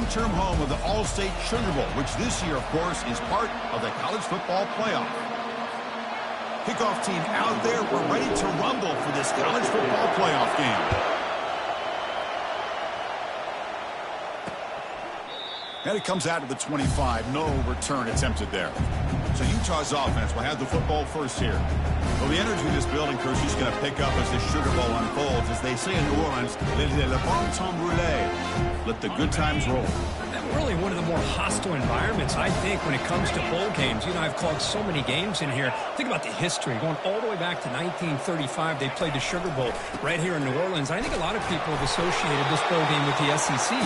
long-term home of the All-State Sugar Bowl, which this year, of course, is part of the college football playoff. Kickoff team out there. We're ready to rumble for this college football playoff game. And it comes out to the 25. No return attempted there. So Utah's offense will have the football first here. Well, the energy of this building, Coach, is going to pick up as this Sugar Bowl unfolds. As they say in New Orleans, le bon temps roulé. Let the good times roll. Really one of the more hostile environments, I think, when it comes to bowl games. You know, I've called so many games in here. Think about the history. Going all the way back to 1935, they played the Sugar Bowl right here in New Orleans. I think a lot of people have associated this bowl game with the SEC.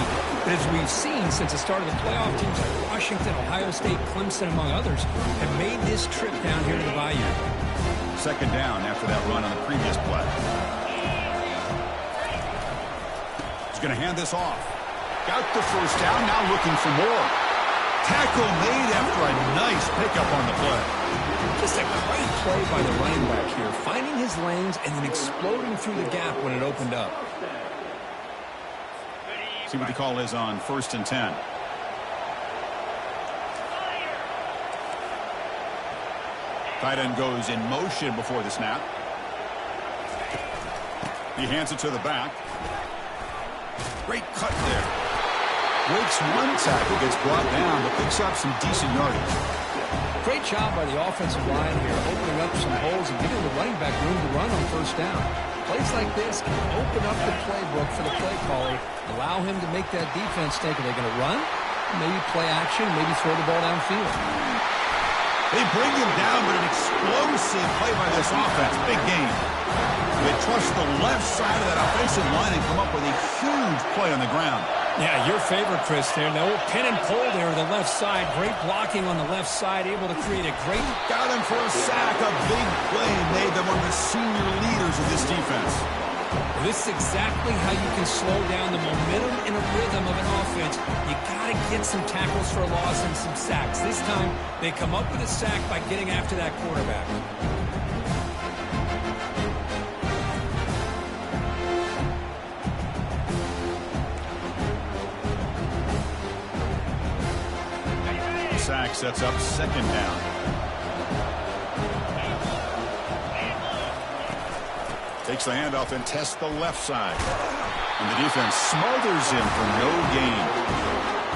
But as we've seen since the start of the playoff, teams like Washington, Ohio State, Clemson, among others, have made this trip down here to the Bayou. Second down after that run on the previous play. He's going to hand this off. Got the first down, now looking for more. Tackle made after a nice pickup on the play. Just a great play by the running back here, finding his lanes and then exploding through the gap when it opened up. See what the call is on 1st and 10. Tight end goes in motion before the snap. He hands it to the back. Great cut there. Breaks one tackle, gets brought down, but picks up some decent yardage. Great job by the offensive line here, opening up some holes and giving the running back room to run on first down. Plays like this can open up the playbook for the play caller, allow him to make that defense think, are they going to run? Maybe play action, maybe throw the ball downfield. They bring him down, but an explosive play by this offense. Big game. They trust the left side of that offensive line and come up with a huge play on the ground. Yeah, your favorite, Chris, there. The old pin and pull there on the left side. Great blocking on the left side, able to create a great... Got him for a sack. A big play made them one of the senior leaders of this defense. This is exactly how you can slow down the momentum and a rhythm of an offense. You got to get some tackles for a loss and some sacks. This time, they come up with a sack by getting after that quarterback. Sack sets up second down. Takes the handoff and tests the left side. And the defense smothers him for no gain.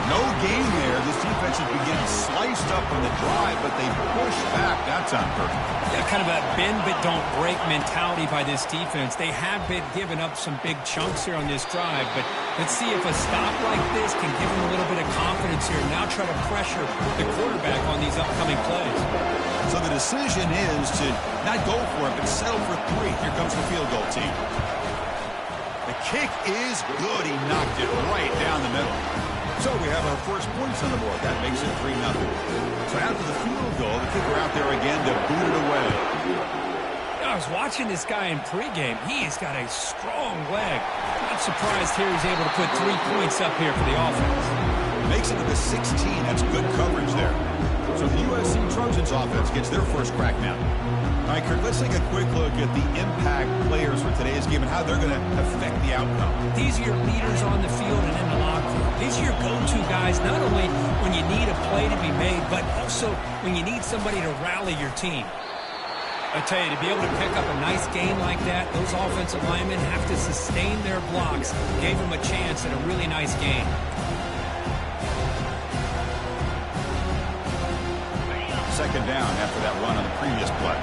No gain there. This defense has begun sliced up on the drive, but they push back that time, Kirk. Yeah, kind of a bend but don't break mentality by this defense. They have been giving up some big chunks here on this drive, but let's see if a stop like this can give them a little bit of confidence here. Now try to pressure the quarterback on these upcoming plays. So the decision is to not go for it, but settle for 3. Here comes the field goal team. The kick is good. He knocked it right down the middle. So we have our first points on the board. That makes it 3-0. So after the field goal, the kicker out there again to boot it away. I was watching this guy in pregame. He has got a strong leg. Not surprised here he's able to put 3 points up here for the offense. Makes it to the 16. That's good coverage there. So the USC Trojans offense gets their first crack now. All right, Kirk, let's take a quick look at the impact players for today's game and how they're going to affect the outcome. These are your leaders on the field and in the locker room. These are your go-to guys, not only when you need a play to be made, but also when you need somebody to rally your team. I tell you, to be able to pick up a nice game like that, those offensive linemen have to sustain their blocks. Gave them a chance at a really nice game. Second down after that run on the previous play.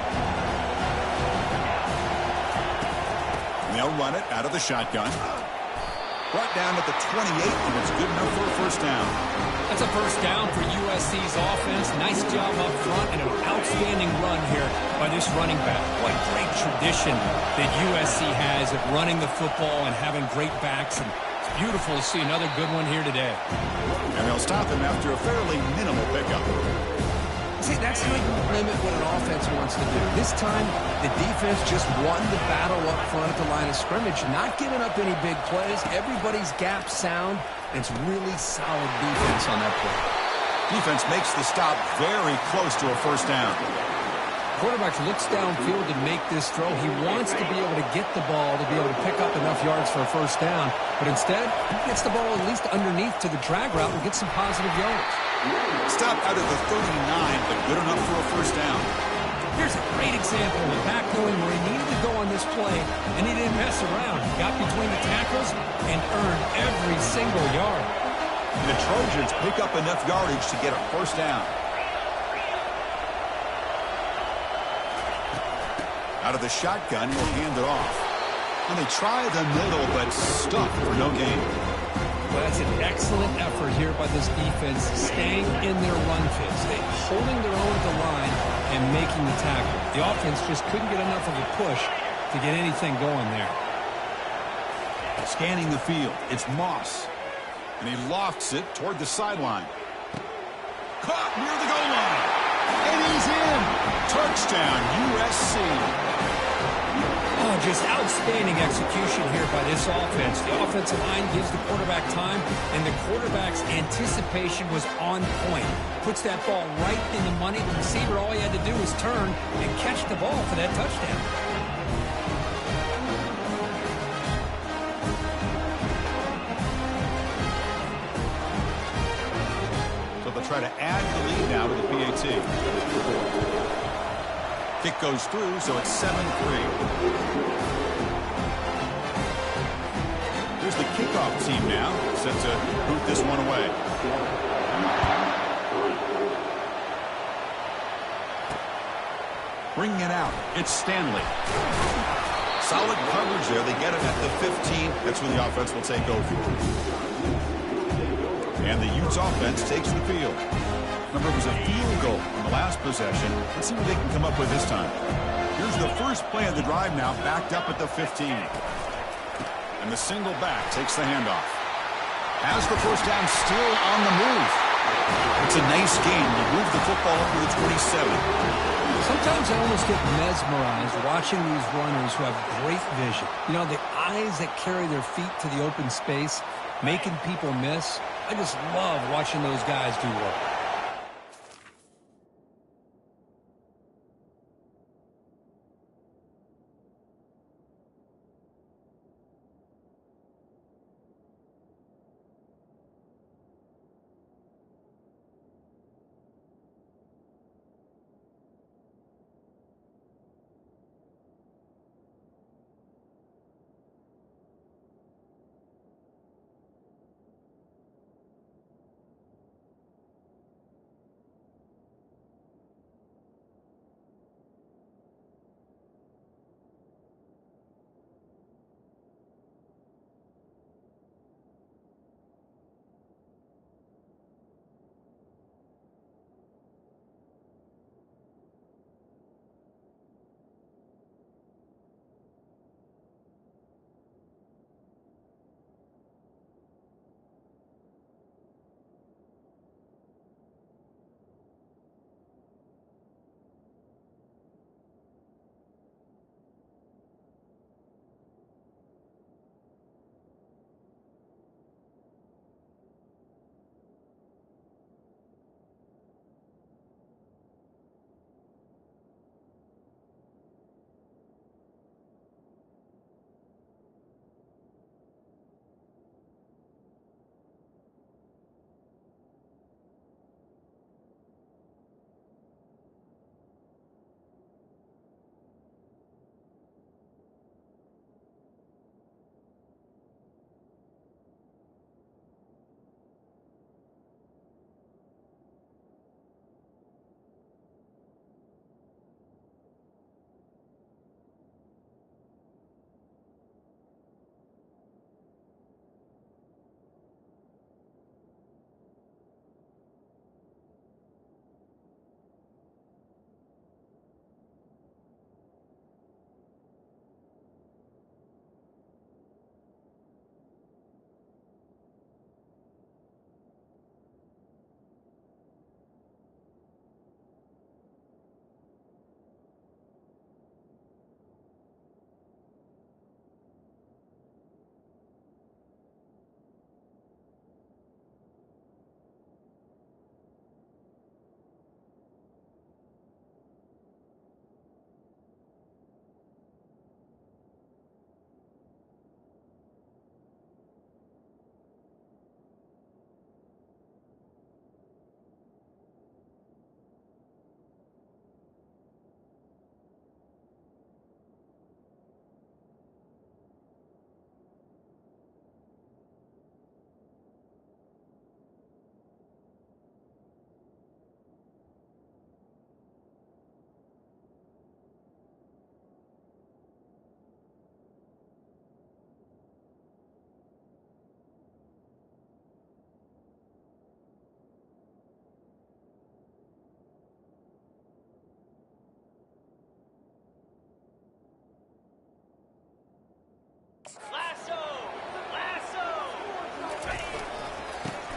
And they'll run it out of the shotgun. Brought down at the 28, and it's good enough for a first down. That's a first down for USC's offense. Nice job up front and an outstanding run here by this running back. What great tradition that USC has of running the football and having great backs. And it's beautiful to see another good one here today. And they'll stop him after a fairly minimal pickup. See, that's how you limit what an offense wants to do. This time, the defense just won the battle up front at the line of scrimmage, not giving up any big plays. Everybody's gap sound, and it's really solid defense on that play. Defense makes the stop very close to a first down. quarterback looks downfield to make this throw. He wants to be able to get the ball to be able to pick up enough yards for a first down. But instead, he gets the ball at least underneath to the drag route and gets some positive yards. Stop out at the 39, but good enough for a first down. Here's a great example of a back knowing where he needed to go on this play, and he didn't mess around. He got between the tackles and earned every single yard. The Trojans pick up enough yardage to get a first down. Out of the shotgun, he'll hand it off. And they try the middle, but stuck for no gain. Well, that's an excellent effort here by this defense, staying in their run phase. They holding their own at the line and making the tackle. The offense just couldn't get enough of a push to get anything going there. Scanning the field, it's Moss. And he lofts it toward the sideline. Caught near the goal line. And he's in. Touchdown, USC. Oh, just outstanding execution here by this offense. The offensive line gives the quarterback time, and the quarterback's anticipation was on point. Puts that ball right in the money. The receiver, all he had to do was turn and catch the ball for that touchdown. So they'll try to add the lead now with the PAT. Kick goes through, so it's 7-3. Here's the kickoff team now, set to boot this one away. Bringing it out, it's Stanley. Solid coverage there. They get it at the 15. That's where the offense will take over. And the Utes offense takes the field. Remember, it was a field goal on the last possession. Let's see what they can come up with this time. Here's the first play of the drive now, backed up at the 15. And the single back takes the handoff. Has the first down, still on the move. It's a nice game. You move the football up to the 27. Sometimes I almost get mesmerized watching these runners who have great vision. You know, the eyes that carry their feet to the open space, making people miss. I just love watching those guys do work.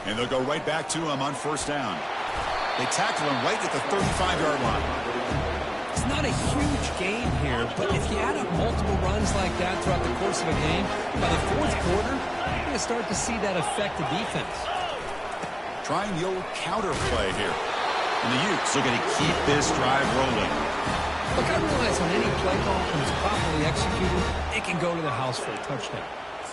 And they'll go right back to him on first down. They tackle him right at the 35-yard line. It's not a huge gain here, but if you add up multiple runs like that throughout the course of a game, by the fourth quarter, you're going to start to see that affect the defense. Trying the old counter play here. And the Utes looking to keep this drive rolling. Look, I realize when any play call is properly executed, it can go to the house for a touchdown.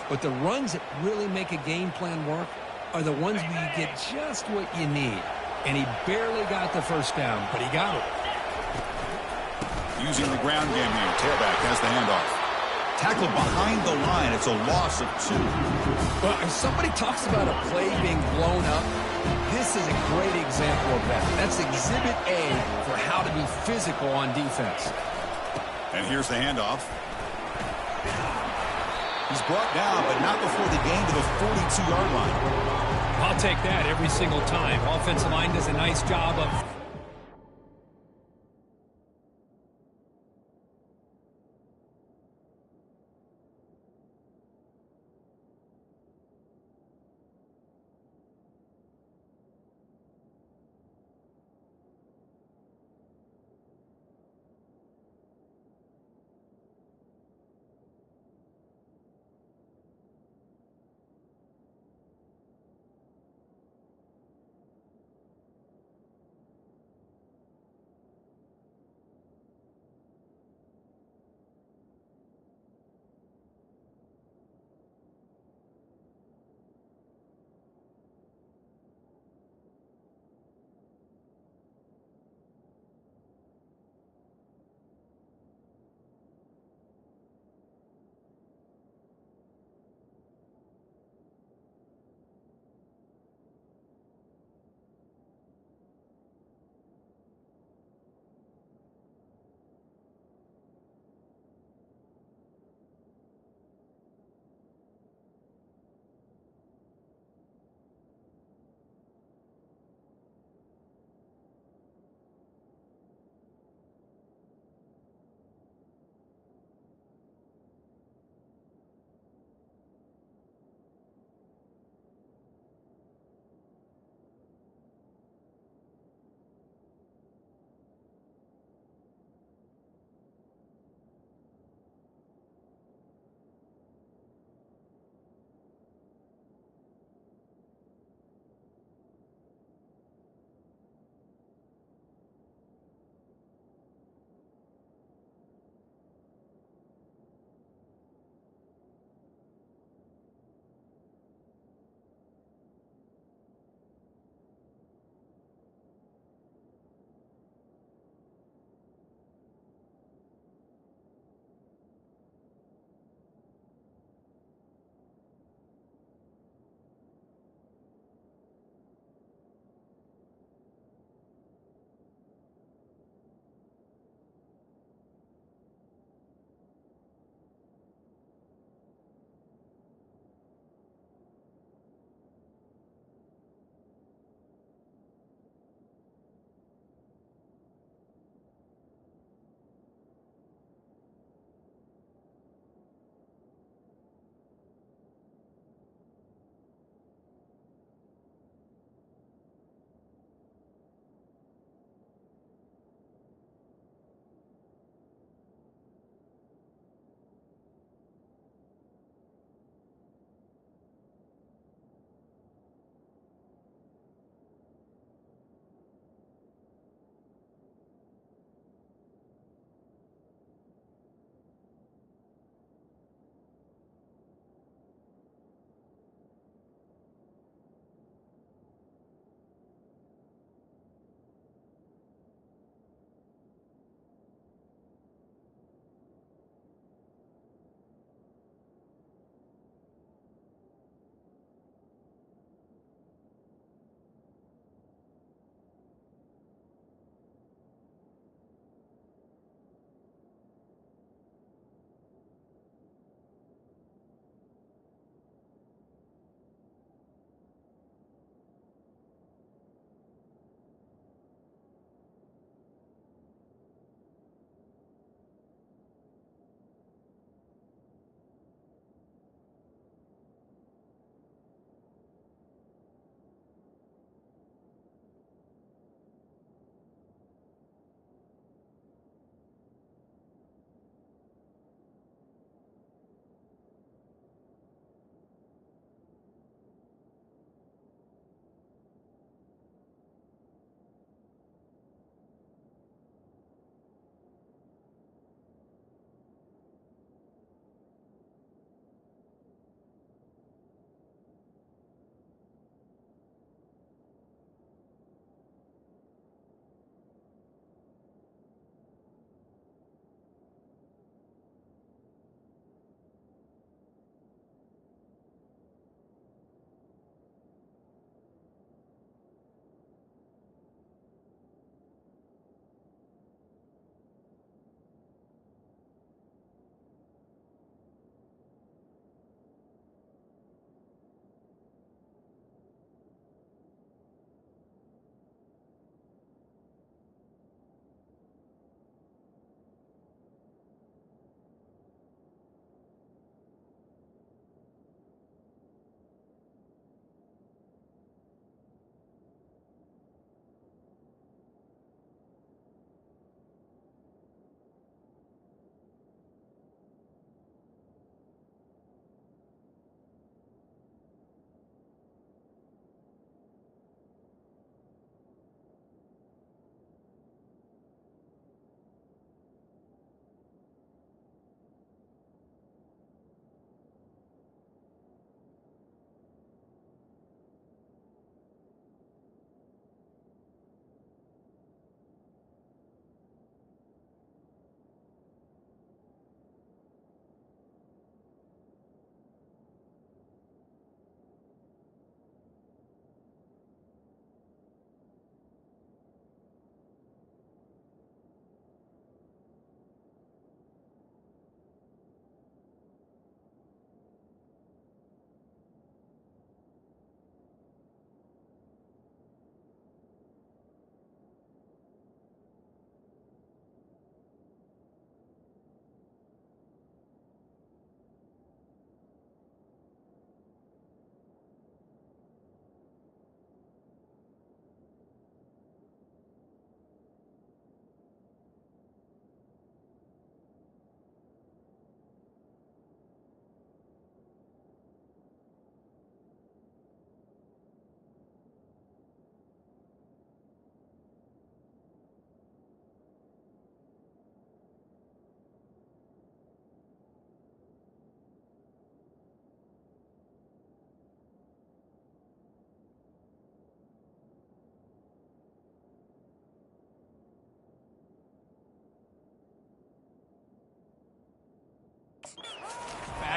But the runs that really make a game plan work are the ones where you get just what you need. And he barely got the first down, but he got it. Using the ground game here. Tailback has the handoff. Tackled behind the line. It's a loss of 2. Well, if somebody talks about a play being blown up, this is a great example of that. That's exhibit A for how to be physical on defense. And here's the handoff. He's brought down, but not before the gain to the 42-yard line. I'll take that every single time. Offensive line does a nice job of...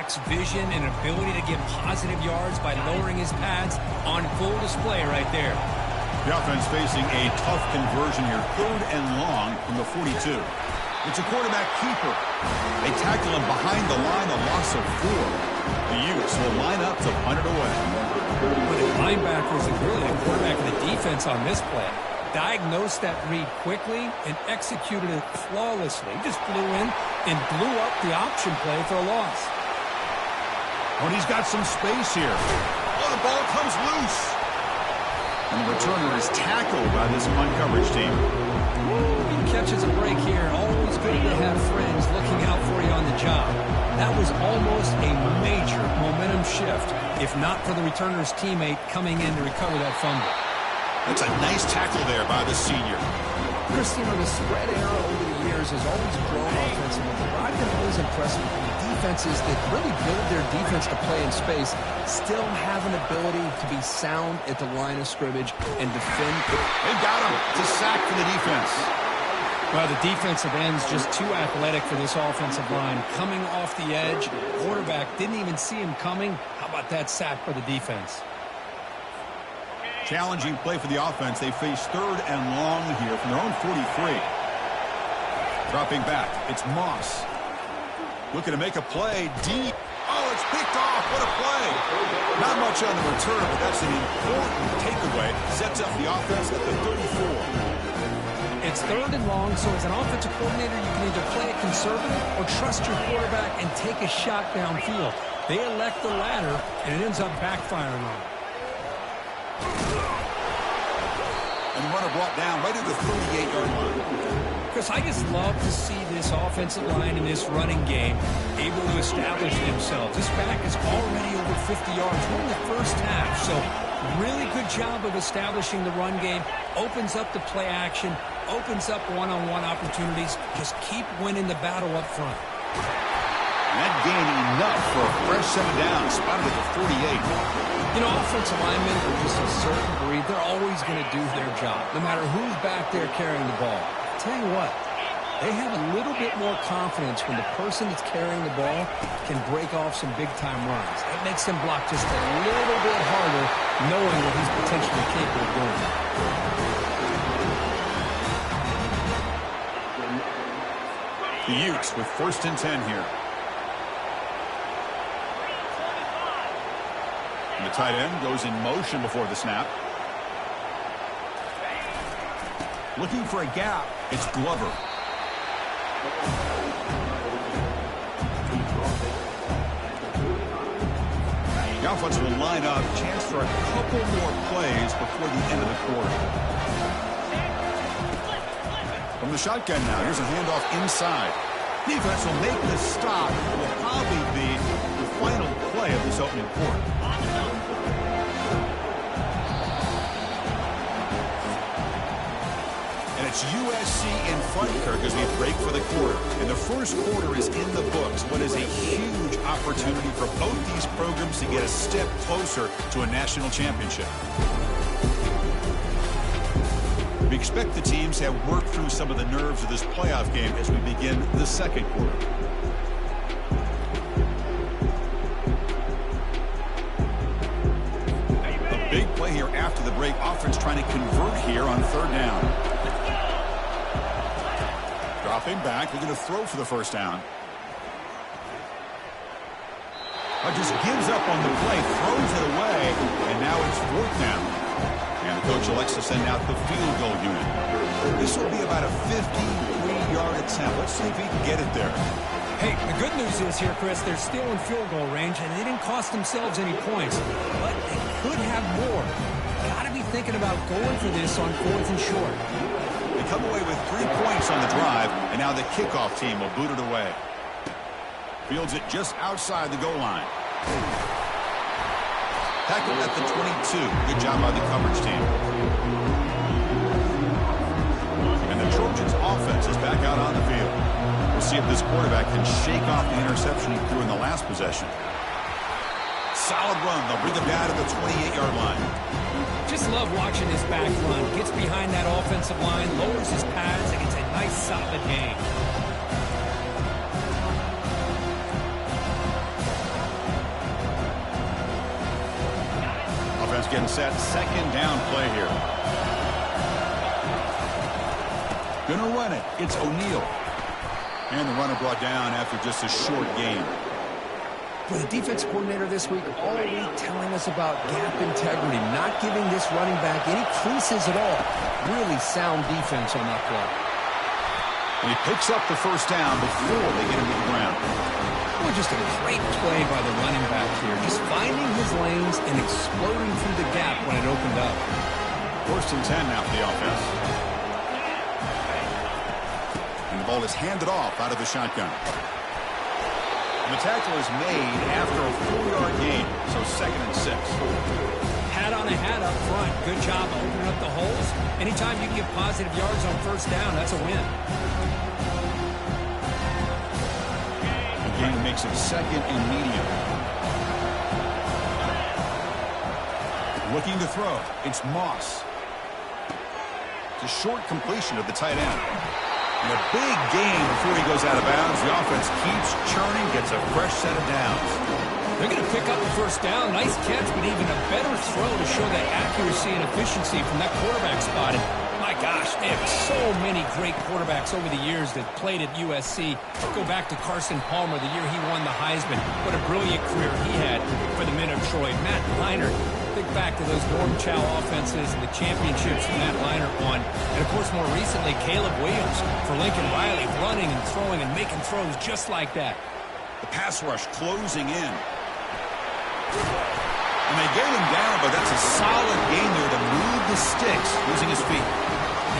quarterback's vision and ability to get positive yards by lowering his pads on full display right there. The offense facing a tough conversion here. 3rd and long from the 42. It's a quarterback keeper. They tackle him behind the line, a loss of 4. The Utes will line up to punt it away. One of the linebackers and really the quarterback of the defense on this play diagnosed that read quickly and executed it flawlessly. He just flew in and blew up the option play for a loss. When he's got some space here. Oh, the ball comes loose. And the returner is tackled by this punt coverage team. He catches a break here. Always good to have friends looking out for you on the job. That was almost a major momentum shift, if not for the returner's teammate coming in to recover that fumble. That's a nice tackle there by the senior. Chris, the spread era over the years has always grown offensively. But I've been always impressed with the defenses that really build their defense to play in space, still have an ability to be sound at the line of scrimmage and defend. They've got him to sack for the defense. Well, the defensive end's just too athletic for this offensive line. Coming off the edge, quarterback didn't even see him coming. How about that sack for the defense? Challenging play for the offense. They face 3rd and long here from their own 43. Dropping back. It's Moss. Looking to make a play deep. Oh, it's picked off. What a play. Not much on the return, but that's an important takeaway. Sets up the offense at the 34. It's 3rd and long, so as an offensive coordinator, you can either play it conservative or trust your quarterback and take a shot downfield. They elect the latter, and it ends up backfiring on them. And the runner brought down right at the 38-yard line. Chris, I just love to see this offensive line in this running game able to establish themselves. This back is already over 50 yards. We're in the first half, so really good job of establishing the run game. Opens up the play action, opens up one-on-one opportunities. Just keep winning the battle up front. That gain enough for a fresh set down, spotted at the 48. You know, offensive linemen are just a certain breed. They're always going to do their job, no matter who's back there carrying the ball. I'll tell you what, they have a little bit more confidence when the person that's carrying the ball can break off some big-time runs. That makes them block just a little bit harder, knowing what he's potentially capable of doing. The Utes with 1st and 10 here. And the tight end goes in motion before the snap. Looking for a gap. It's Glover. The offense will line up. Chance for a couple more plays before the end of the quarter. From the shotgun now, here's a handoff inside. Defense will make the stop. It will probably be the final play of this opening quarter. And it's USC in front, Kirk, as we break for the quarter. And the first quarter is in the books. What is a huge opportunity for both these programs to get a step closer to a national championship. We expect the teams to have worked through some of the nerves of this playoff game as we begin the second quarter. A big play here after the break. Offense trying to convert here on 3rd down. Dropping back. They're going to throw for the 1st down. Just gives up on the play, throws it away, and now it's 4th down. And the coach elects to send out the field goal unit. This will be about a 53-yard attempt. Let's see if he can get it there. Hey, the good news is here, Chris, they're still in field goal range, and they didn't cost themselves any points. But they could have more. Got to be thinking about going for this on 4th and short. They come away with 3 points on the drive, and now the kickoff team will boot it away. Fields it just outside the goal line. Tackled at the 22. Good job by the coverage team. And the Trojans' offense is back out on the field. We'll see if this quarterback can shake off the interception he threw in the last possession. Solid run. They'll bring him down to the 28-yard line. Just love watching this back run. Gets behind that offensive line, lowers his pads, and gets a nice, solid gain. getting set. Second down play here. Gonna run it. It's O'Neal. And the runner brought down after just a short gain. For the defense coordinator this week, all week telling us about gap integrity, not giving this running back any creases at all. Really sound defense on that play. And he picks up the first down before they get him to the ground. Well, just a great play by the running back here. Just finding his lanes and exploding through the gap when it opened up. 1st and 10 now for the offense. And the ball is handed off out of the shotgun. And the tackle is made after a 4-yard gain, so 2nd and 6. Hat on a hat up front. Good job opening up the holes. Anytime you can get positive yards on first down, that's a win. The game makes it 2nd and medium. Looking to throw. It's Moss. It's a short completion of the tight end. And a big gain before he goes out of bounds. The offense keeps churning, gets a fresh set of downs. They're going to pick up the first down. Nice catch, but even a better throw to show that accuracy and efficiency from that quarterback spot. And my gosh, they have so many great quarterbacks over the years that played at USC. Go back to Carson Palmer, the year he won the Heisman. What a brilliant career he had for the men of Troy. Matt Leinart. Think back to those Norm Chow offenses and the championships that Matt Leinart won. And, of course, more recently, Caleb Williams for Lincoln Riley, running and throwing and making throws just like that. The pass rush closing in. And they get him down, but that's a solid gain there to move the sticks using his feet.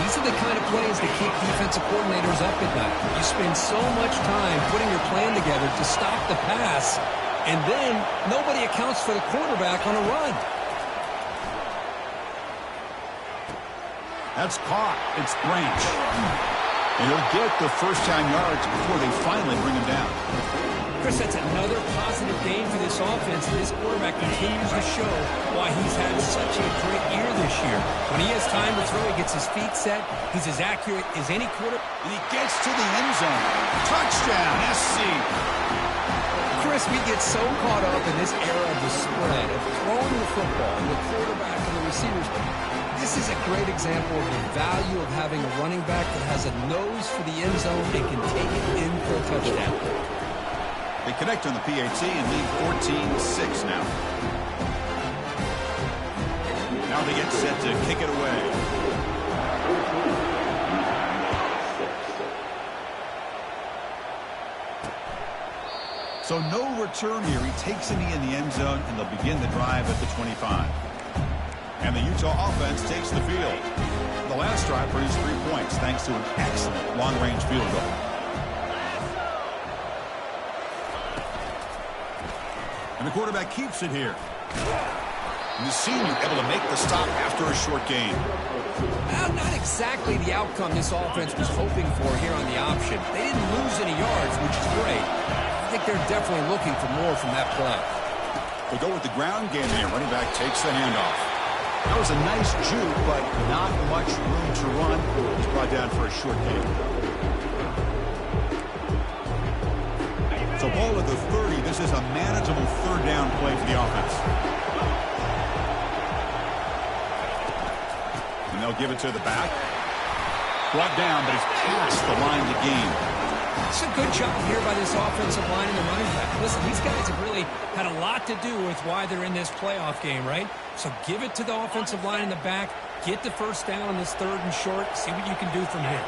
These are the kind of plays that keep defensive coordinators up at night. You spend so much time putting your plan together to stop the pass, and then nobody accounts for the quarterback on a run. That's caught. It's Branch. And he'll get the first-down yards before they finally bring him down. Chris, that's another positive gain for this offense. This quarterback continues to show why he's had such a great year this year. When he has time to throw, he gets his feet set. He's as accurate as any quarterback. And he gets to the end zone. Touchdown, SC. Chris, we get so caught up in this era of the spread, of throwing the football, and the quarterback and the receivers. This is a great example of the value of having a running back that has a nose for the end zone and can take it in for a touchdown. They connect on the PAT and lead 14-6 now. Now they get set to kick it away. So no return here. He takes a knee in the end zone, and they'll begin the drive at the 25. And the Utah offense takes the field. The last drive produced 3 points thanks to an excellent long-range field goal. And the quarterback keeps it here. And the senior able to make the stop after a short gain. Well, not exactly the outcome this offense was hoping for here on the option. They didn't lose any yards, which is great. I think they're definitely looking for more from that play. They go with the ground game here. Running back takes the handoff. That was a nice juke, but not much room to run. He's brought down for a short gain. So ball at the 30. This is a manageable third down play for the offense. And they'll give it to the back. Brought down, but he's past the line to gain. It's a good job here by this offensive line and the running back. Listen, these guys have really had a lot to do with why they're in this playoff game, right? So give it to the offensive line in the back. Get the first down on this 3rd and short. See what you can do from here.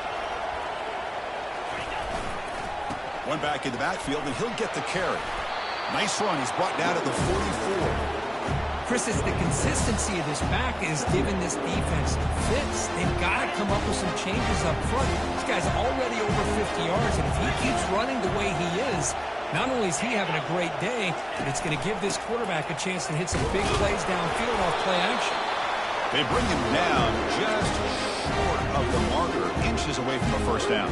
One back in the backfield, and he'll get the carry. Nice run. He's brought down at the 44. Chris, it's the consistency of this back is giving this defense fits. They've got to come up with some changes up front. This guy's already over 50 yards, and if he keeps running the way he is, not only is he having a great day, but it's going to give this quarterback a chance to hit some big plays downfield off play action. They bring him down just short of the marker, inches away from a first down.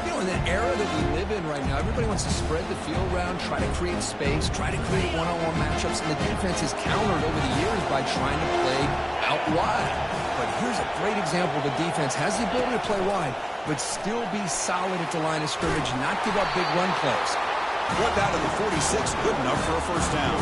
You know, in the era that we live in right now, everybody wants to spread the field around, try to create space, try to create one-on-one matchups, and the defense is countered over the years by trying to play out wide. But here's a great example. The defense has the ability to play wide, but still be solid at the line of scrimmage and not give up big run plays. Brought down to the 46, good enough for a first down.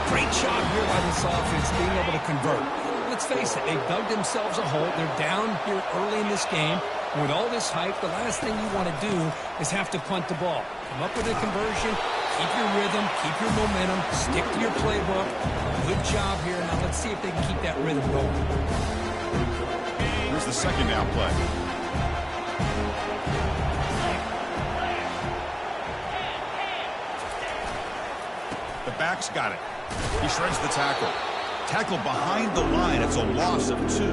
Great job here by this offense being able to convert. Let's face it, they've dug themselves a hole. They're down here early in this game. And with all this hype, the last thing you want to do is have to punt the ball. Come up with a conversion, keep your rhythm, keep your momentum, stick to your playbook. Good job here. Now let's see if they can keep that rhythm going. Here's the second down play. The back's got it. He shreds the tackle. Tackle behind the line. It's a loss of 2.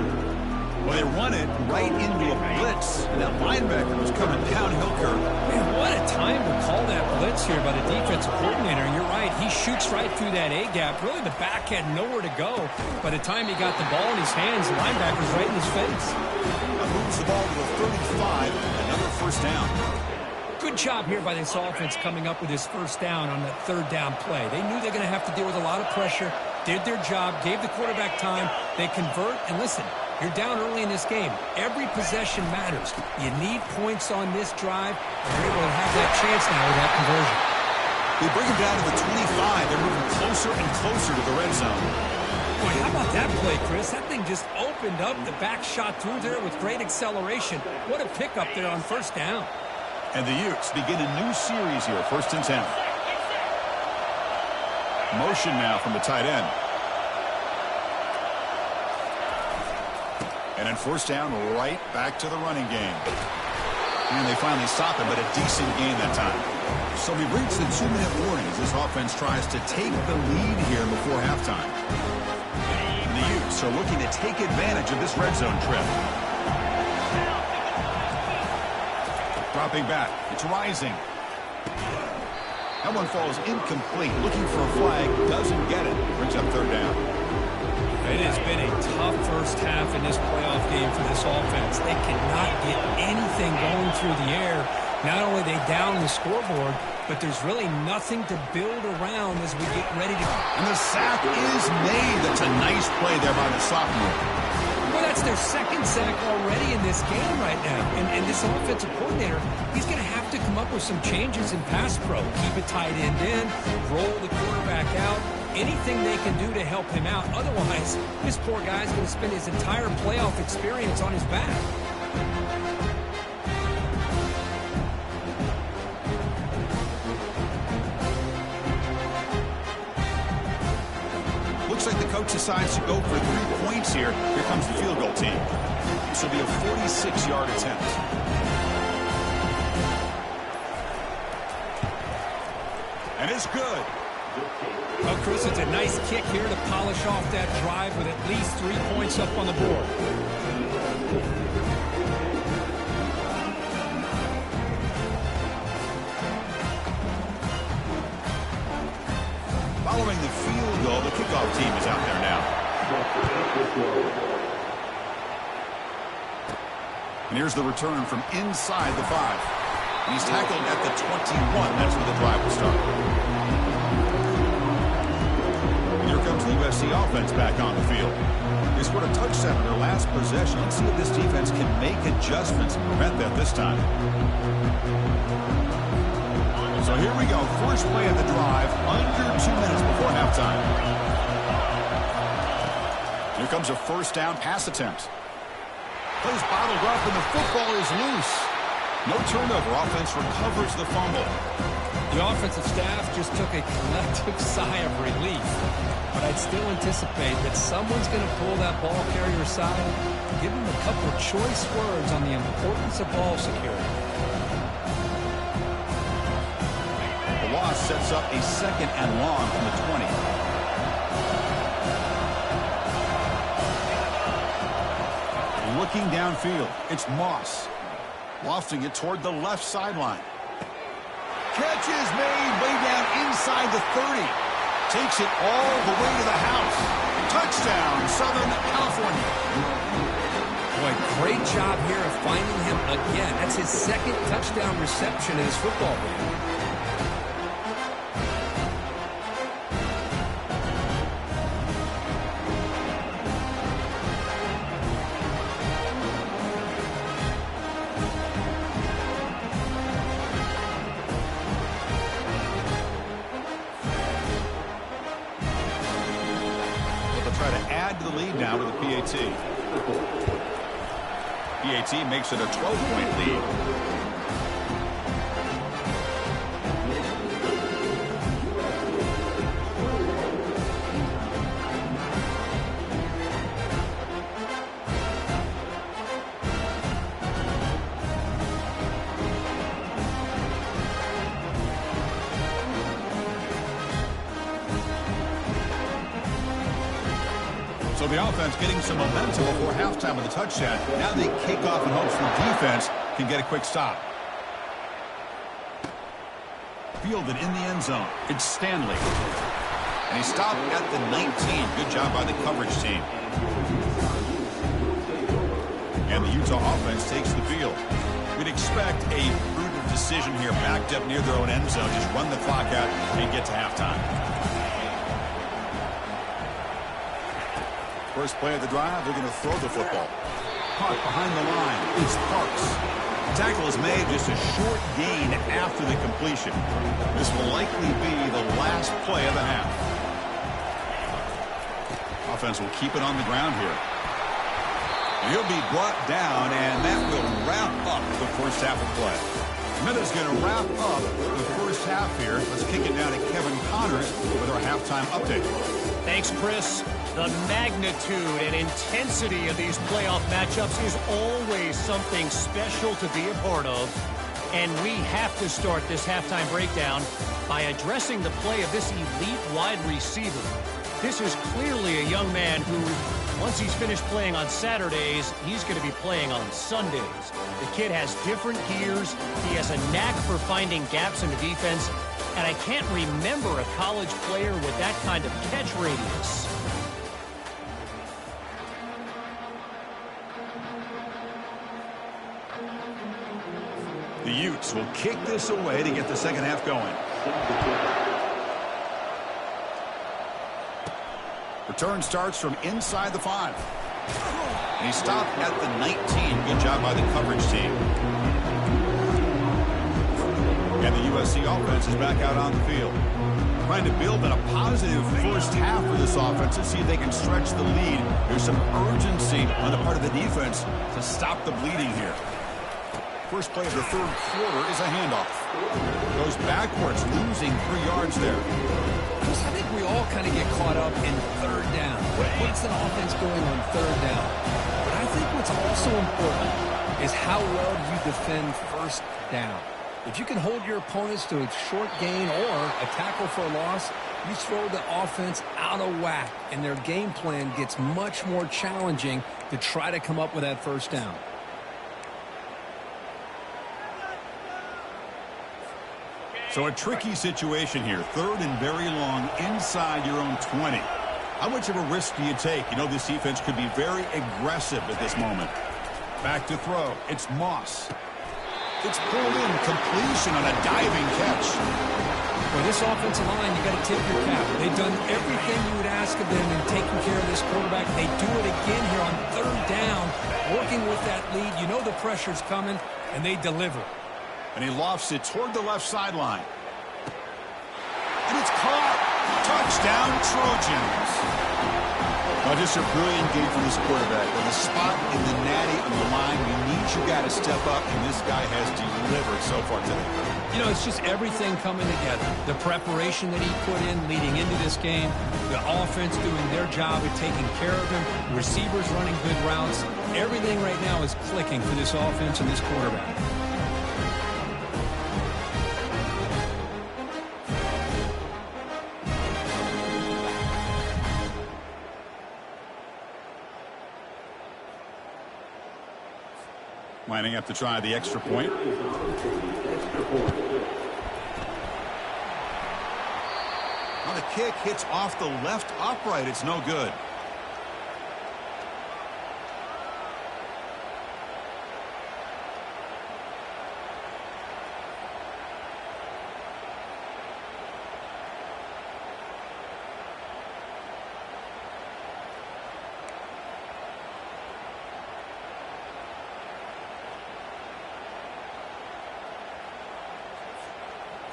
Well, they run it right into a blitz, and that linebacker was coming downhill curve. Man, what a time to call that blitz here by the defensive coordinator. And you're right, he shoots right through that A-gap. Really, the back had nowhere to go. By the time he got the ball in his hands, the linebacker's right in his face. That moves the ball to the 35, another first down. Good job here by this offense coming up with his first down on that third down play. They knew they were going to have to deal with a lot of pressure, did their job, gave the quarterback time. They convert, and listen, you're down early in this game. Every possession matters. You need points on this drive, and they're able to have that chance now with that conversion. They bring him down to the 25. They're moving closer and closer to the red zone. Boy, how about that play, Chris? That thing just opened up. The back shot through there with great acceleration. What a pickup there on first down. And the Utes begin a new series here, 1st and 10. Motion now from the tight end. And then first down, right back to the running game. And they finally stop him, but a decent game that time. So we reached the 2-minute warning as this offense tries to take the lead here before halftime. And the Utes are looking to take advantage of this red zone trip. Dropping back. It's Rising. That one falls incomplete. Looking for a flag. Doesn't get it. Brings up third down. It has been a tough first half in this playoff game for this offense. They cannot get anything going through the air. Not only are they down the scoreboard, but there's really nothing to build around as we get ready to go. And the sack is made. That's a nice play there by the sophomore. Well, that's their second sack already in this game right now. And this offensive coordinator, he's going to have to come up with some changes in pass pro. Keep a tight end in, roll the quarterback out, anything they can do to help him out. Otherwise, this poor guy's going to spend his entire playoff experience on his back. Looks like the coach decides to go for 3 points here. Here comes the field goal team. This will be a 46-yard attempt. And it's good. Well, Chris, it's a nice kick here to polish off that drive with at least 3 points up on the board. Following the field goal, the kickoff team is out there now. And here's the return from inside the 5. And he's tackled at the 21. That's where the drive will start. And here comes the USC offense back on the field. They scored a touchdown on their last possession. Let's see if this defense can make adjustments and prevent that this time. So here we go. First play of the drive, under 2 minutes before halftime. Here comes a first down pass attempt. Plays bottled up and the football is loose. No turnover. Offense recovers the fumble. The offensive staff just took a collective sigh of relief. But I'd still anticipate that someone's going to pull that ball carrier aside and give him a couple of choice words on the importance of ball security. The loss sets up a 2nd and long from the 20. Looking downfield, it's Moss. Lofting it toward the left sideline. Catch is made way down inside the 30. Takes it all the way to the house. Touchdown, Southern California. Boy, great job here of finding him again. That's his 2nd touchdown reception in his football game. PAT. PAT makes it a 12-point lead. So the offense getting some momentum before halftime with a touchdown. Now they kick off in hopes the defense can get a quick stop. Fielded in the end zone. It's Stanley. And he stopped at the 19. Good job by the coverage team. And the Utah offense takes the field. We'd expect a prudent decision here, backed up near their own end zone. Just run the clock out and get to halftime. First play of the drive, they're going to throw the football. Caught behind the line. It's Parks. The tackle is made, just a short gain after the completion. This will likely be the last play of the half. Offense will keep it on the ground here. He'll be brought down, and that will wrap up the first half of play. Minutes going to wrap up the first half here. Let's kick it down to Kevin Connors with our halftime update. Thanks, Chris. The magnitude and intensity of these playoff matchups is always something special to be a part of. And we have to start this halftime breakdown by addressing the play of this elite wide receiver. This is clearly a young man who, once he's finished playing on Saturdays, he's going to be playing on Sundays. The kid has different gears. He has a knack for finding gaps in the defense. And I can't remember a college player with that kind of catch radius. The Utes will kick this away to get the second half going. Return starts from inside the 5. And he stopped at the 19. Good job by the coverage team. And the USC offense is back out on the field. Trying to build in a positive first half for this offense and see if they can stretch the lead. There's some urgency on the part of the defense to stop the bleeding here. First play of the third quarter is a handoff. Goes backwards, losing 3 yards there. I think we all kind of get caught up in third down. What's an offense doing on third down? But I think what's also important is how well you defend first down. If you can hold your opponents to a short gain or a tackle for a loss, you throw the offense out of whack, and their game plan gets much more challenging to try to come up with that first down. So a tricky situation here. Third and very long inside your own 20. How much of a risk do you take? You know, this defense could be very aggressive at this moment. Back to throw. It's Moss. It's pulled in. Completion on a diving catch. For this offensive line, you got to tip your cap. They've done everything you would ask of them in taking care of this quarterback. They do it again here on third down, working with that lead. You know the pressure's coming, and they deliver. And he lofts it toward the left sideline. And it's caught. Touchdown, Trojans. Well, just a brilliant game from this quarterback. With a spot in the natty on the line, we need you guys to step up, and this guy has delivered so far today. You know, it's just everything coming together. The preparation that he put in leading into this game, the offense doing their job at taking care of him, receivers running good routes. Everything right now is clicking for this offense and this quarterback. Lining up to try the extra point. Well, the kick hits off the left upright. It's no good.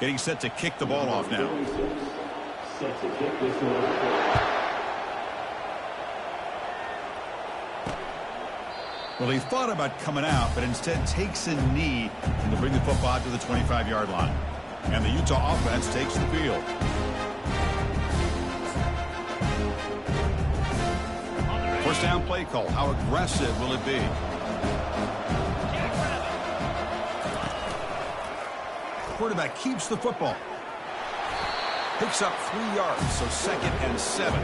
Getting set to kick the ball off now. Well, he thought about coming out, but instead takes a knee and to bring the football out to the 25-yard line. And the Utah offense takes the field. First down play call. How aggressive will it be? Quarterback keeps the football. Picks up 3 yards, so 2nd and 7.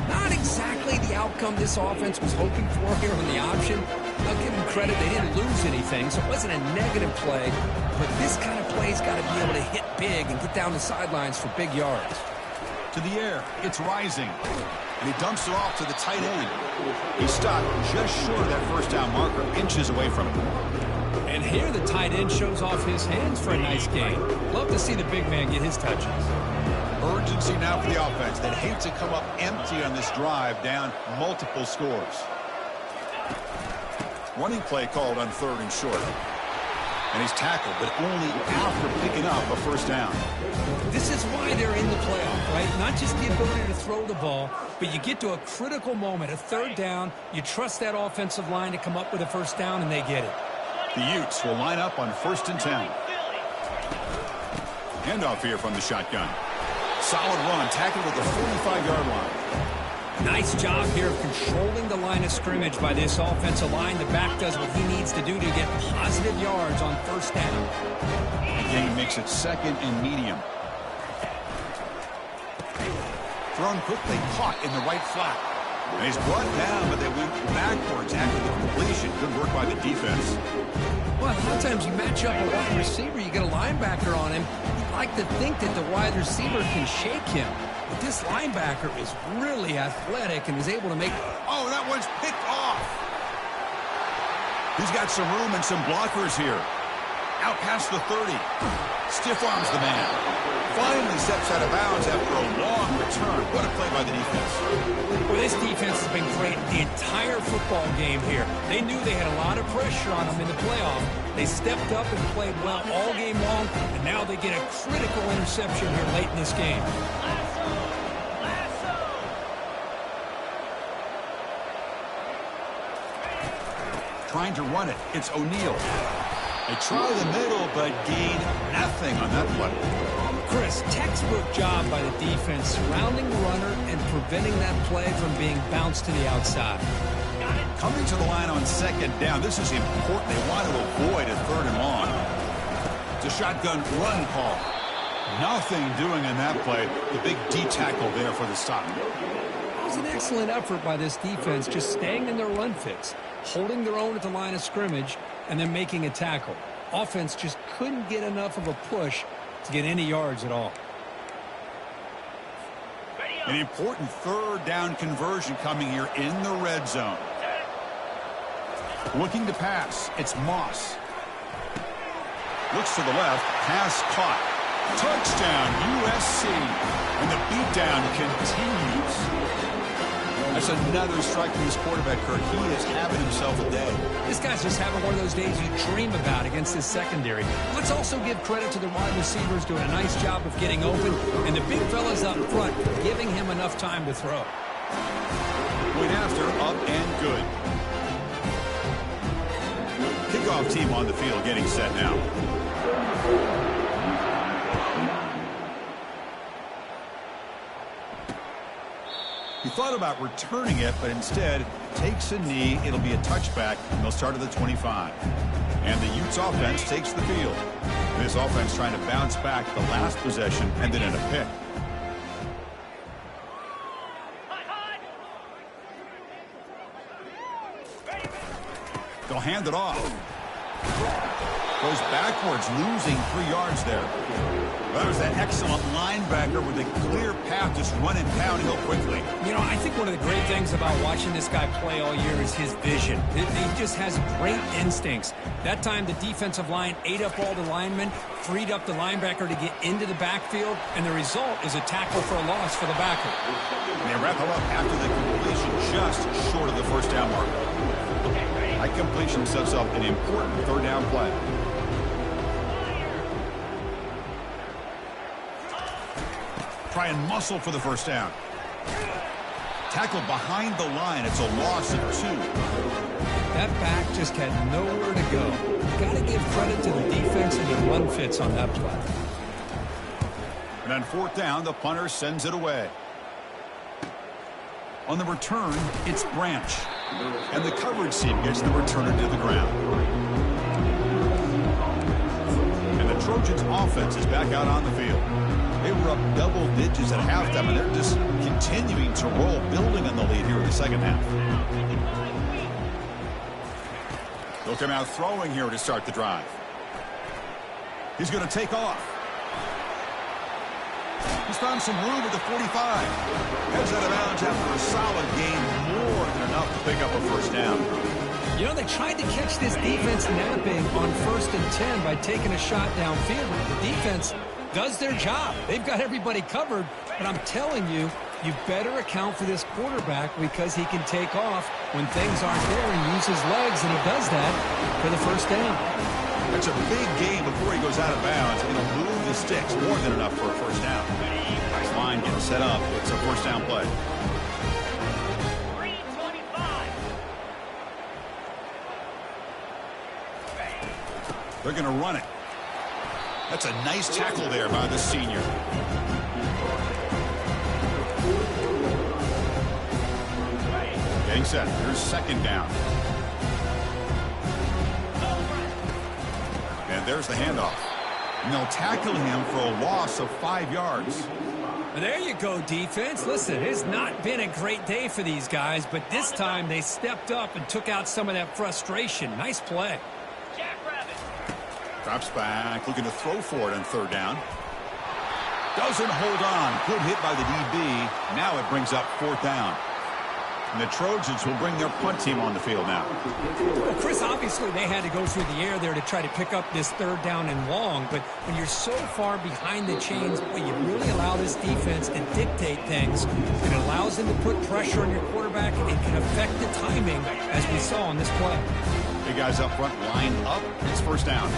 Not exactly the outcome this offense was hoping for here on the option. I'll give them credit, they didn't lose anything, so it wasn't a negative play. But this kind of play's got to be able to hit big and get down the sidelines for big yards. To the air, it's Rising. And he dumps it off to the tight end. He stopped just short of that first down marker, inches away from it. And here the tight end shows off his hands for a nice gain. Love to see the big man get his touches. Urgency now for the offense. They'd hate to come up empty on this drive, down multiple scores. Running play called on 3rd and short. And he's tackled, but only after picking up a first down. This is why they're in the playoff, right? Not just the ability to throw the ball, but you get to a critical moment, a 3rd down. You trust that offensive line to come up with a first down, and they get it. The Utes will line up on 1st and 10. Handoff here from the shotgun. Solid run, tackled at the 45-yard line. Nice job here of controlling the line of scrimmage by this offensive line. The back does what he needs to do to get positive yards on first down. The gain makes it 2nd and medium. Thrown quickly, caught in the right flat. And he's brought down, but they went backwards after the completion. Good work by the defense. Well, a lot of times you match up a wide receiver, you get a linebacker on him. You'd like to think that the wide receiver can shake him. But this linebacker is really athletic and is able to make... Oh, that one's picked off. He's got some room and some blockers here. Out past the 30. Stiff arms the man. Finally steps out of bounds after a long return. What a play by the defense. Well, this defense has been great the entire football game here. They knew they had a lot of pressure on them in the playoff. They stepped up and played well all game long, and now they get a critical interception here late in this game. Trying to run it. It's O'Neal. They try the middle, but gain nothing on that play. Chris, textbook job by the defense surrounding the runner and preventing that play from being bounced to the outside. Coming to the line on 2nd down. This is important. They want to avoid a 3rd and long. It's a shotgun run call. Nothing doing in that play. The big D tackle there for the stop. It was an excellent effort by this defense, just staying in their run fits, holding their own at the line of scrimmage, and then making a tackle. Offense just couldn't get enough of a push to get any yards at all. An important 3rd down conversion coming here in the red zone. Looking to pass. It's Moss. Looks to the left. Pass caught. Touchdown, USC. And the beatdown continues. That's another strike from his quarterback, Kirk. He is having himself a day. This guy's just having one of those days you dream about against his secondary. Let's also give credit to the wide receivers doing a nice job of getting open, and the big fellas up front giving him enough time to throw. Point after, up and good. Kickoff team on the field getting set now. He thought about returning it, but instead takes a knee. It'll be a touchback, and they'll start at the 25. And the Utes offense takes the field. This offense trying to bounce back. The last possession ended in a pick. They'll hand it off. Goes backwards, losing 3 yards there. Well, there's that excellent linebacker with a clear path, just running downhill quickly. You know, I think one of the great things about watching this guy play all year is his vision. He just has great instincts. That time, the defensive line ate up all the linemen, freed up the linebacker to get into the backfield, and the result is a tackle for a loss for the backer. They wrap him up after the completion, just short of the first down mark. That completion sets up an important 3rd down play. Try and muscle for the first down. Tackled behind the line. It's a loss of 2. That back just had nowhere to go. Got to give credit to the defense and the run fits on that play. And on fourth down, the punter sends it away. On the return, it's Branch. And the coverage team gets the returner to the ground. And the Trojans' offense is back out on the field. They were up double digits at halftime, and they're just continuing to roll, building on the lead here in the second half. They'll come out throwing here to start the drive. He's going to take off. He's found some room at the 45. Heads out of bounds after a solid game, more than enough to pick up a first down. You know, they tried to catch this defense napping on 1st and 10 by taking a shot downfield. The defense does their job. They've got everybody covered, but I'm telling you, you better account for this quarterback because he can take off when things aren't there and use his legs, and he does that for the first down. That's a big game before he goes out of bounds. Going to move the sticks, more than enough for a first down. Nice line getting set up. It's a first down play. 325. They're going to run it. That's a nice tackle there by the senior. Getting set. Here's second down. And there's the handoff. And they'll tackle him for a loss of 5 yards. There you go, defense. Listen, it's not been a great day for these guys, but this time they stepped up and took out some of that frustration. Nice play. Drops back, looking to throw for it on third down. Doesn't hold on. Good hit by the DB. Now it brings up fourth down. And the Trojans will bring their punt team on the field now. Well, Chris, obviously they had to go through the air there to try to pick up this third down and long, but when you're so far behind the chains, boy, you really allow this defense to dictate things. It allows them to put pressure on your quarterback and can affect the timing, as we saw on this play. Big guys up front line up. It's first down.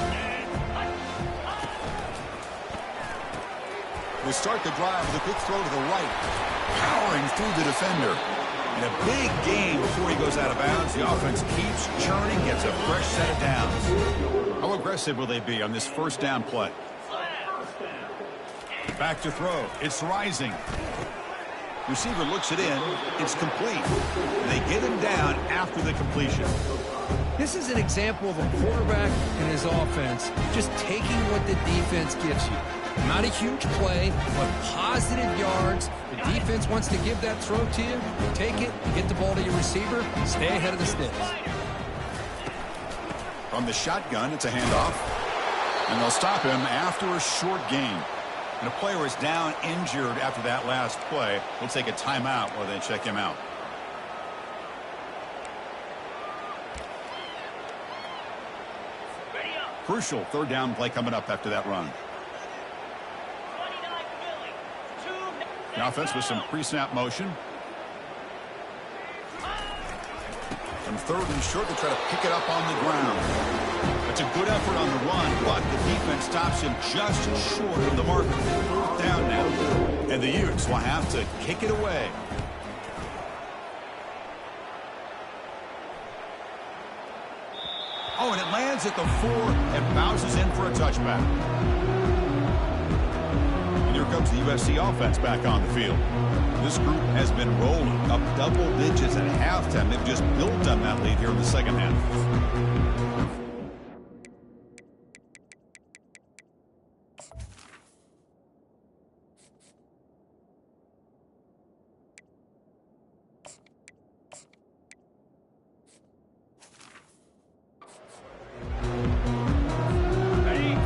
We'll start the drive with a quick throw to the right. Powering through the defender. And a big game before he goes out of bounds. The offense keeps churning, gets a fresh set of downs. How aggressive will they be on this first down play? Back to throw. It's rising. Receiver looks it in. It's complete. And they get him down after the completion. This is an example of a quarterback and his offense just taking what the defense gives you. Not a huge play, but positive yards. The defense wants to give that throw to you. You take it, you get the ball to your receiver, stay ahead of the sticks. From the shotgun, it's a handoff. And they'll stop him after a short gain. And a player is down injured after that last play. We'll take a timeout while they check him out. Crucial third down play coming up after that run. The offense with some pre-snap motion. From third and short to try to pick it up on the ground. It's a good effort on the run, but the defense stops him just short of the marker. Down now. And the Utes will have to kick it away. Oh, and it lands at the 4 and bounces in for a touchback. Here comes the USC offense back on the field. This group has been rolling up double digits at halftime. They've just built on that lead here in the second half.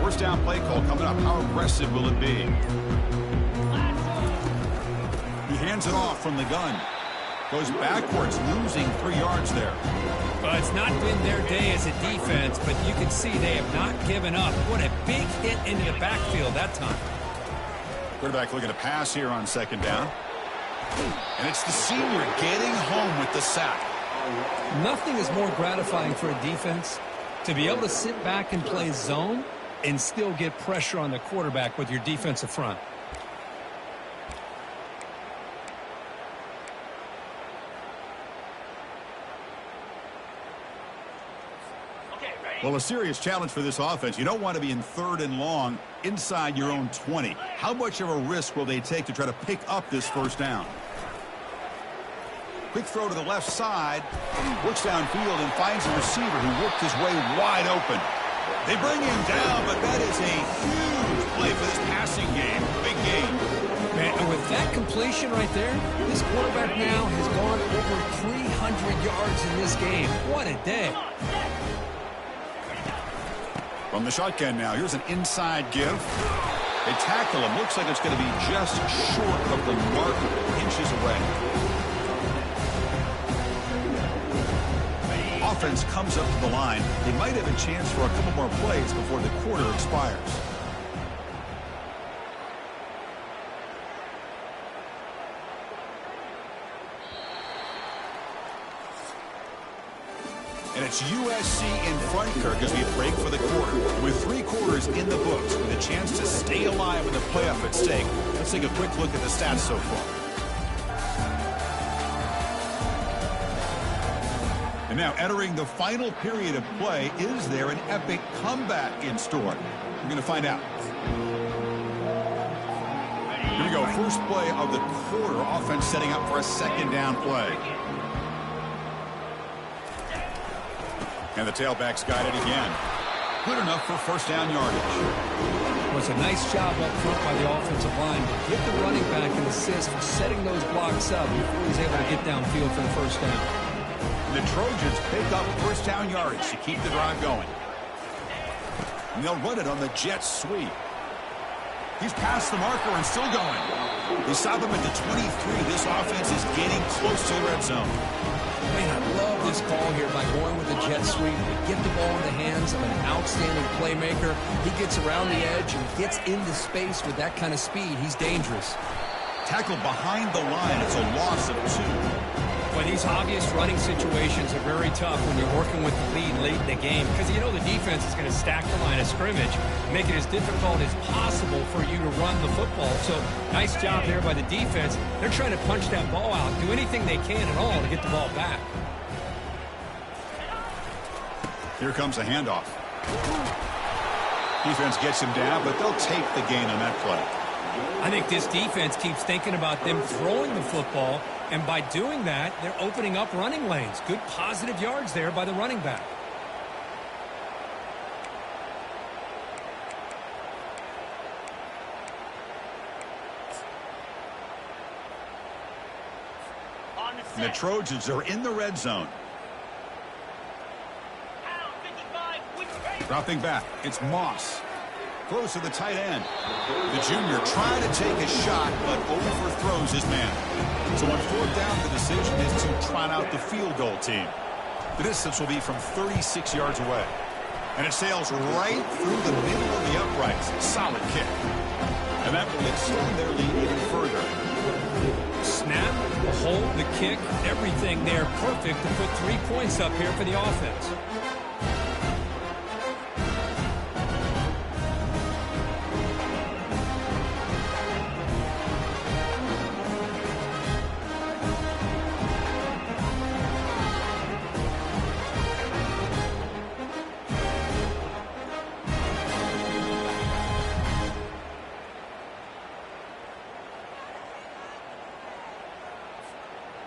First down play call coming up. How aggressive will it be? He hands it off from the gun. Goes backwards, losing 3 yards there. Well, it's not been their day as a defense, but you can see they have not given up. What a big hit into the backfield that time. Quarterback looking to pass here on second down. And it's the senior getting home with the sack. Nothing is more gratifying for a defense to be able to sit back and play zone and still get pressure on the quarterback with your defensive front. Well, a serious challenge for this offense. You don't want to be in 3rd and long inside your own 20. How much of a risk will they take to try to pick up this first down? Quick throw to the left side. Looks downfield and finds a receiver who worked his way wide open. They bring him down, but that is a huge play for this passing game. Big game. Man, and with that completion right there, this quarterback now has gone over 300 yards in this game. What a day. From the shotgun now, here's an inside give. They tackle him. Looks like it's going to be just short of the mark, inches away. Offense comes up to the line. They might have a chance for a couple more plays before the quarter expires. And it's USC in front, Kirk, as we break for the quarter. With 3 quarters in the books, with a chance to stay alive with the playoff at stake, let's take a quick look at the stats so far. And now entering the final period of play, is there an epic comeback in store? We're going to find out. Here we go, first play of the quarter. Offense setting up for a 2nd down play. And the tailback's got it again. Good enough for 1st down yardage. It was a nice job up front by the offensive line. Give the running back an assist for setting those blocks up before he was able to get downfield for the 1st down. The Trojans pick up 1st down yardage to keep the drive going. And they'll run it on the jet sweep. He's past the marker and still going. They stop him at the 23. This offense is getting close to the red zone. Man, I love this call here by going with the jet sweep. Get the ball in the hands of an outstanding playmaker. He gets around the edge and gets into space with that kind of speed. He's dangerous. Tackled behind the line. It's a loss of 2. But these obvious running situations are very tough when you're working with the lead late in the game, because you know the defense is going to stack the line of scrimmage, make it as difficult as possible for you to run the football. So nice job there by the defense. They're trying to punch that ball out, do anything they can at all to get the ball back. Here comes a handoff. Defense gets him down, but they'll take the gain on that play. I think this defense keeps thinking about them throwing the football, and by doing that, they're opening up running lanes. Good positive yards there by the running back. And the Trojans are in the red zone. Dropping back, it's Moss. Close to the tight end. The junior trying to take a shot, but overthrows his man. So on 4th down, the decision is to trot out the field goal team. The distance will be from 36 yards away. And it sails right through the middle of the uprights. Solid kick. And that will extend their lead even further. Snap, the hold, the kick, everything there perfect to put 3 points up here for the offense.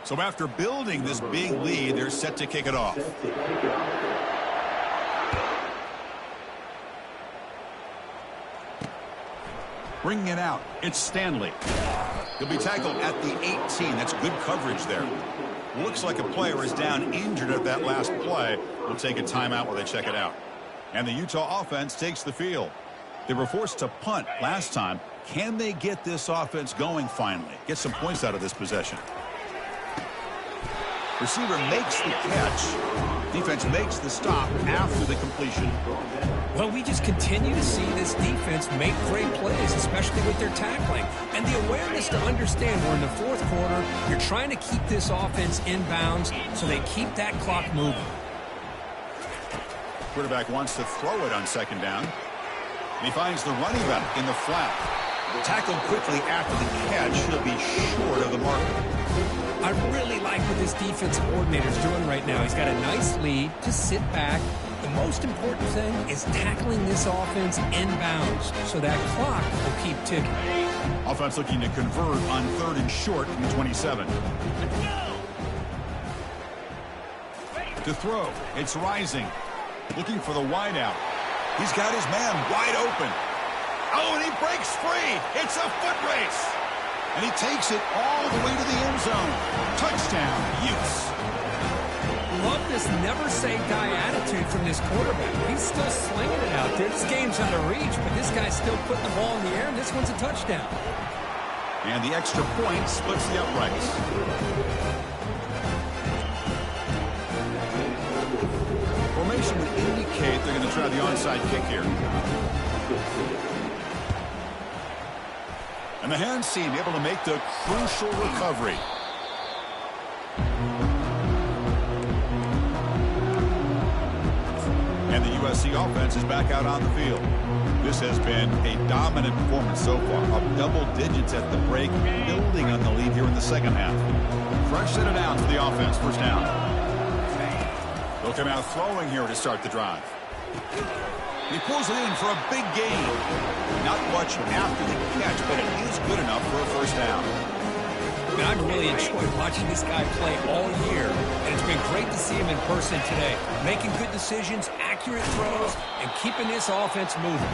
So after building this big lead, they're set to kick it off. Bringing it out, it's Stanley. He'll be tackled at the 18. That's good coverage there. Looks like a player is down injured at that last play. We'll take a timeout while they check it out. And the Utah offense takes the field. They were forced to punt last time. Can they get this offense going finally? Get some points out of this possession. Receiver makes the catch. Defense makes the stop after the completion. Well, we just continue to see this defense make great plays, especially with their tackling. And the awareness to understand we're in the 4th quarter, you're trying to keep this offense in bounds so they keep that clock moving. Quarterback wants to throw it on 2nd down. And he finds the running back in the flat. Tackled quickly after the catch. He'll be short of the marker. I really like what this defensive coordinator is doing right now. He's got a nice lead. Just sit back, The most important thing is tackling this offense inbounds so that clock will keep ticking. Offense looking to convert on 3rd and short from the 27. To throw, it's Rising. Looking for the wideout. He's got his man wide open. Oh, and he breaks free. It's a foot race. And he takes it all the way to the end zone. Touchdown, Utes. Love this never-say-die attitude from this quarterback. He's still slinging it out there. This game's out of reach, but this guy's still putting the ball in the air, and this one's a touchdown. And the extra point splits the uprights. Formation would indicate they're going to try the onside kick here. And the hands team able to make the crucial recovery. And the USC offense is back out on the field. This has been a dominant performance so far. Up double digits at the break, building on the lead here in the second half. Fresh set of downs for the offense. First down. They'll come out throwing here to start the drive. He pulls it in for a big gain. Not much after the catch, but it is good enough for a first down. I've really enjoyed watching this guy play all year, and it's been great to see him in person today. Making good decisions, accurate throws, and keeping this offense moving.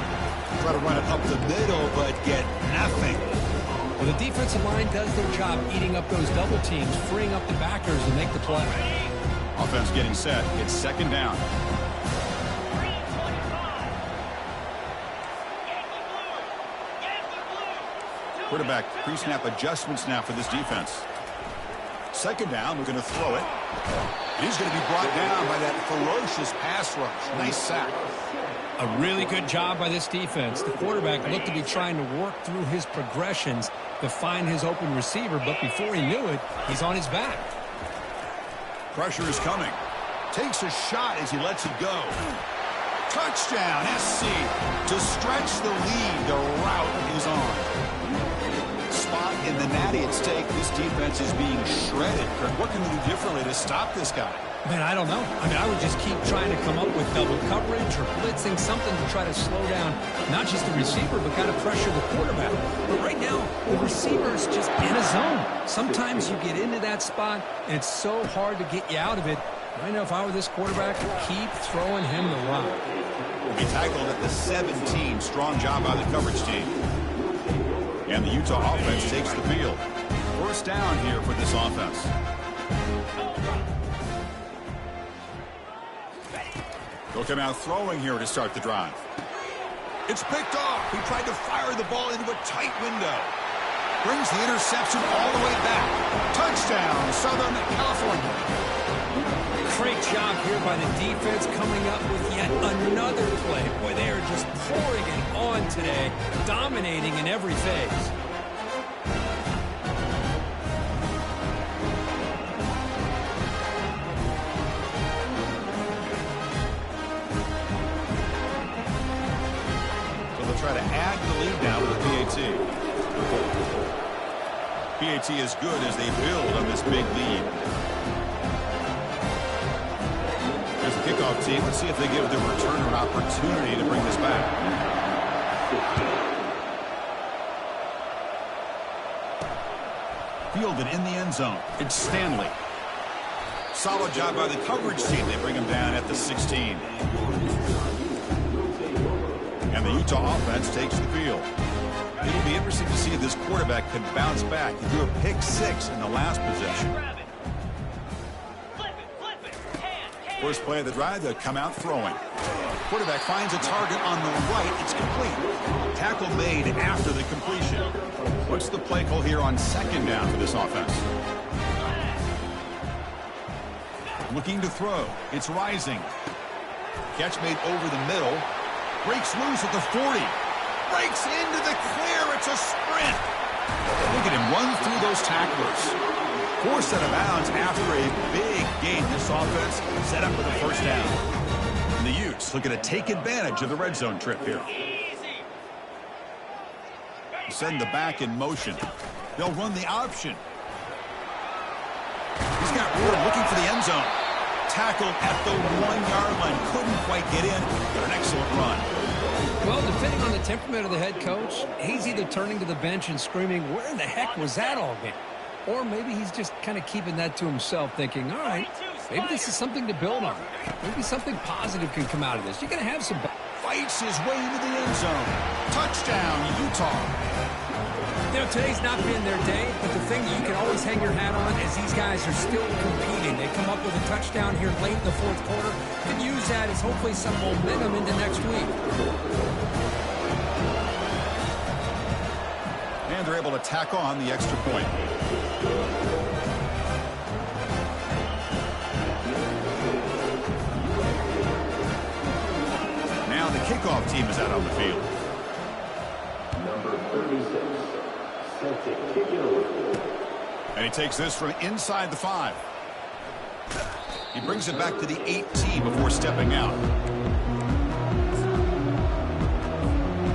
Try to run it up the middle, but get nothing. Well, the defensive line does their job eating up those double teams, freeing up the backers to make the play. Offense getting set. It's second down. Quarterback pre-snap adjustments now for this defense. Second down, we're going to throw it. And he's going to be brought down by that ferocious pass rush. Nice sack. A really good job by this defense. The quarterback looked to be trying to work through his progressions to find his open receiver, but before he knew it, he's on his back. Pressure is coming. Takes a shot as he lets it go. Touchdown, SC. To stretch the lead, the route is on. Spot in the natty at stake. This defense is being shredded. What can they do differently to stop this guy? Man, I don't know. I mean, I would just keep trying to come up with double coverage or blitzing, something to try to slow down not just the receiver, but kind of pressure the quarterback. But right now, the receiver is just in a zone. Sometimes you get into that spot, and it's so hard to get you out of it. Right now, if I were this quarterback, keep throwing him the rock. He tackled at the 17. Strong job by the coverage team. And the Utah offense takes the field. First down here for this offense. They'll come out throwing here to start the drive. It's picked off. He tried to fire the ball into a tight window. Brings the interception all the way back. Touchdown, Southern California. Great job here by the defense coming up with yet another play. Boy, they are just pouring it on today, dominating in every phase. So they'll try to add to the lead now with a PAT. PAT is good as they build on this big lead. There's the kickoff team. Let's see if they give the returner an opportunity to bring this back. Fielded in the end zone. It's Stanley. Solid job by the coverage team. They bring him down at the 16. And the Utah offense takes the field. It'll be interesting to see if this quarterback can bounce back. He threw a pick 6 in the last possession. First play of the drive, they'll come out throwing. Quarterback finds a target on the right. It's complete. Tackle made after the completion. What's the play call here on second down for this offense? Looking to throw. It's Rising. Catch made over the middle. Breaks loose at the 40. Breaks into the clear. It's a sprint. Look at him run through those tacklers. Forced out of bounds after a big gain. This offense set up with a first down. And the Utes looking to take advantage of the red zone trip here. Send the back in motion. They'll run the option. He's got Ward looking for the end zone. Tackled at the 1-yard line. Couldn't quite quite get in, but an excellent run. Well, depending on the temperament of the head coach, he's either turning to the bench and screaming, where in the heck was that all game? Or maybe he's just kind of keeping that to himself, thinking, all right, maybe this is something to build on. Maybe something positive can come out of this. You're going to have some... Fights his way into the end zone. Touchdown, Utah. You know, today's not been their day, but the thing you can always hang your hat on is these guys are still competing. They come up with a touchdown here late in the fourth quarter. You can use that as hopefully some momentum into next week. And they're able to tack on the extra point. Now the kickoff team is out on the field. Number 36, set to kick it away. And he takes this from inside the 5. He brings it back to the 18 before stepping out.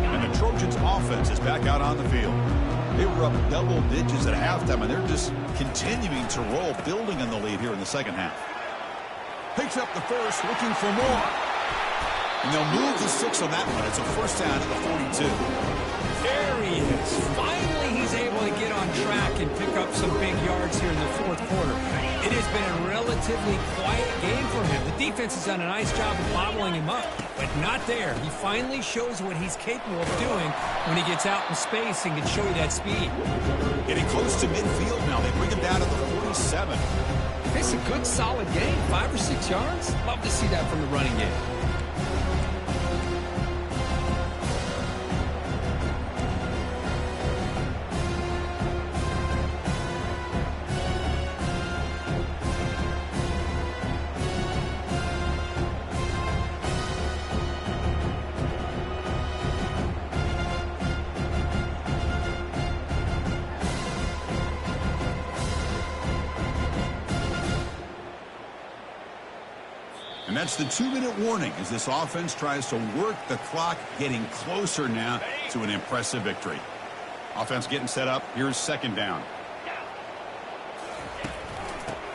And the Trojans' offense is back out on the field. They were up double digits at halftime, and they're just continuing to roll, building on the lead here in the second half. Picks up the first, looking for more. And they'll move the 6 on that one. It's a first down at the 42. There he is. Finally, he's able to get on track and pick up some big yards here in the fourth quarter. It has been a relatively quiet game for him. The defense has done a nice job of bottling him up, but not there. He finally shows what he's capable of doing when he gets out in space and can show you that speed. Getting close to midfield now. They bring him down to the 47. It's a good, solid game. 5 or 6 yards. Love to see that from the running game. And that's the 2-minute warning as this offense tries to work the clock, getting closer now to an impressive victory. Offense getting set up. Here's second down.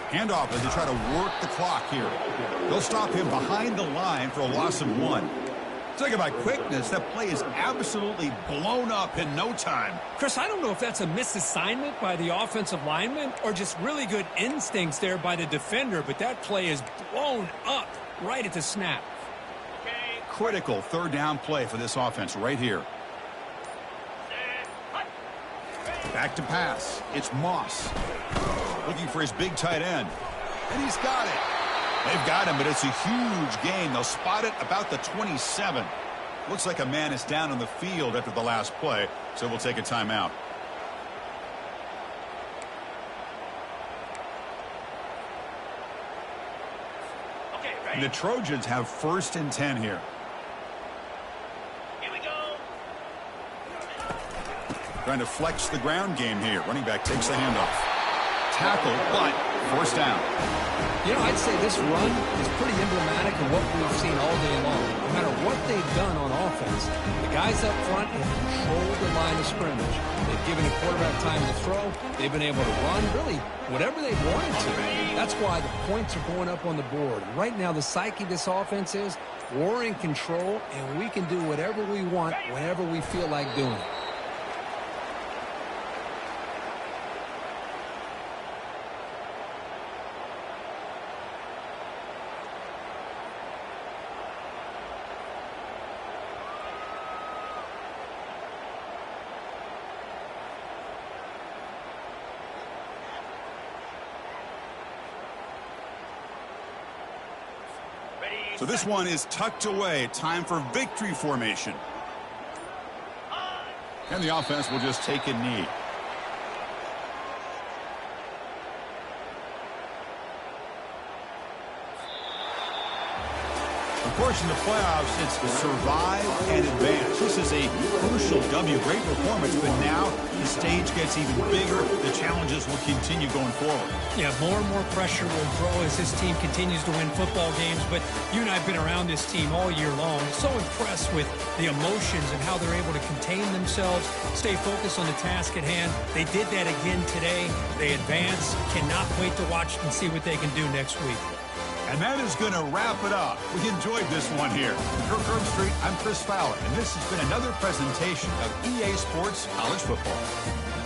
Handoff as they try to work the clock here. They'll stop him behind the line for a loss of 1. Talk about quickness. That play is absolutely blown up in no time. Chris, I don't know if that's a misassignment by the offensive lineman or just really good instincts there by the defender, but that play is blown up right at the snap. Critical third down play for this offense right here. Back to pass. It's Moss. Looking for his big tight end. And he's got it. They've got him, but it's a huge gain. They'll spot it about the 27. Looks like a man is down on the field after the last play, so we'll take a timeout. And the Trojans have first and 10 here. Here we go. Trying to flex the ground game here. Running back takes the handoff. Tackle, but first down. You know, I'd say this run is pretty emblematic of what we've seen all day long. No matter what they've done on offense, the guys up front have controlled the line of scrimmage. They've given the quarterback time to throw. They've been able to run, really, whatever they've wanted to. That's why the points are going up on the board. Right now, the psyche of this offense is we're in control, and we can do whatever we want whenever we feel like doing it. So this one is tucked away. Time for victory formation. And the offense will just take a knee. Of course, in the playoffs, it's survive and advance. This is a crucial W. Great performance, but now the stage gets even bigger. The challenges will continue going forward. Yeah, more and more pressure will grow as this team continues to win football games, but you and I have been around this team all year long. So impressed with the emotions and how they're able to contain themselves, stay focused on the task at hand. They did that again today. They advance. Cannot wait to watch and see what they can do next week. And that is going to wrap it up. We enjoyed this one here. For Kirk Street, I'm Chris Fowler, and this has been another presentation of EA Sports College Football.